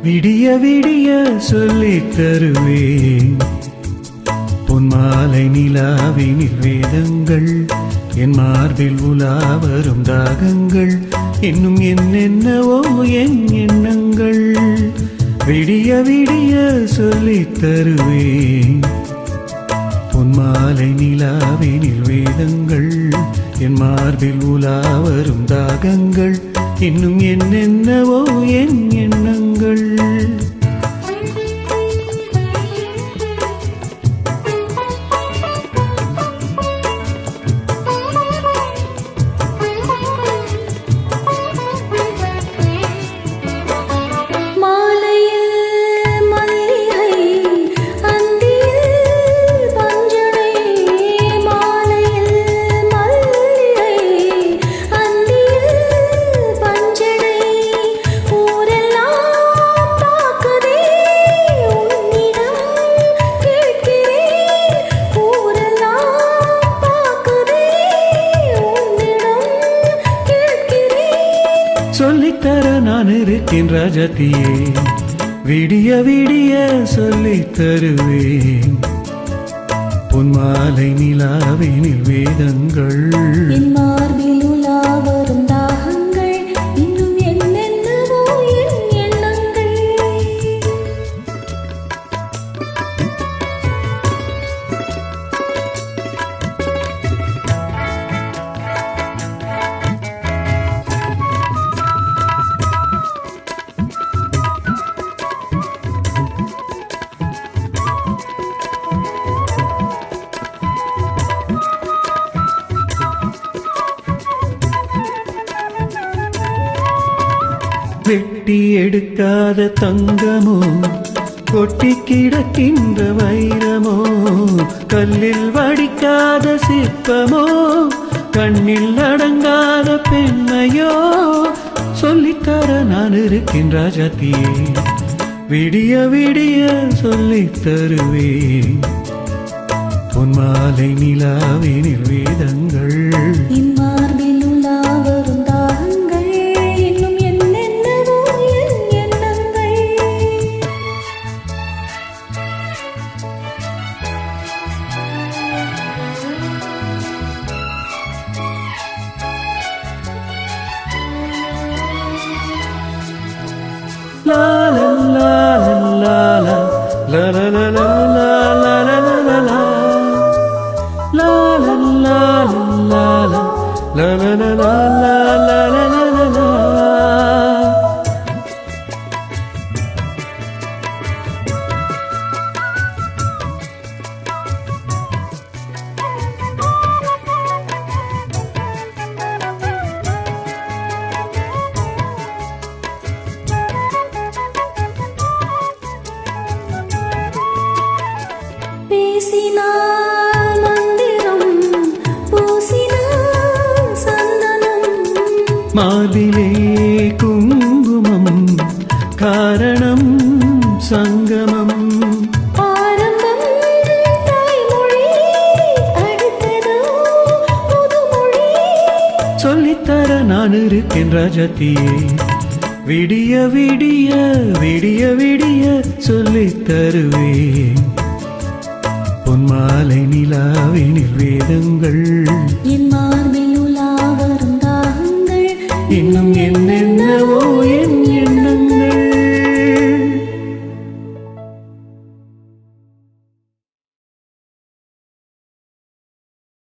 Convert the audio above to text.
விடிய விடிய சொல்லித் தருவேன் பொன்மாலை நிலாவினில் வேதங்கள் என் மார்பில் உலா வரும் தாகங்கள் இன்னும் என்னென்னவோ என் எண்ணங்கள் விடிய விடிய சொல்லித் தருவேன் பொன்மாலை நிலாவினில் வேதங்கள் என் மார்பில் உலா வரும் தாகங்கள் இன்னும் என்னென்னவோ என் எண்ணங்கள் சொல்லித்தர நான் இருக்கேன் ராஜாத்தியே விடிய விடிய சொல்லித் தருவேன் பொன்மாலை நிலாவினில் வேதங்கள் என் மார்பில் உலா வரும் தாகங்கள் இன்னும் என்னென்னவோ என் எண்ணங்கள் வெட்டி எடுக்காத தங்கமோ கொட்டி கிடக்கின்ற வைரமோ கல்லில் வடிக்காத சிற்பமோ கண்ணில் அடங்காத பெண்மையோ சொல்லித்தர நான் இருக்கேன் ராஜாத்தியே விடிய விடிய சொல்லித் தருவேன் பொன்மாலை நிலாவினில் வேதங்கள் என் மார்பில் உலா வரும் தாகங்கள் இன்னும் என்னென்னவோ என் எண்ணங்கள் லா லா லா லா லா லா லா லா லா லா லா லா லா லா la la la la la la la la la la la la la பேசினார் மந்திரம் பூசினார் சந்தனம் மார்பிலே குங்குமம் காரணம் சங்கமம் ஆரம்பம் தாய்மொழி அடுத்ததோ புதுமொழி சொல்லித்தர நான் இருக்கேன் ராஜாத்தியே விடிய விடிய விடிய விடிய சொல்லித் தருவேன் பொன்மாலை நிலாவினில் வேதங்கள் என் மார்பில்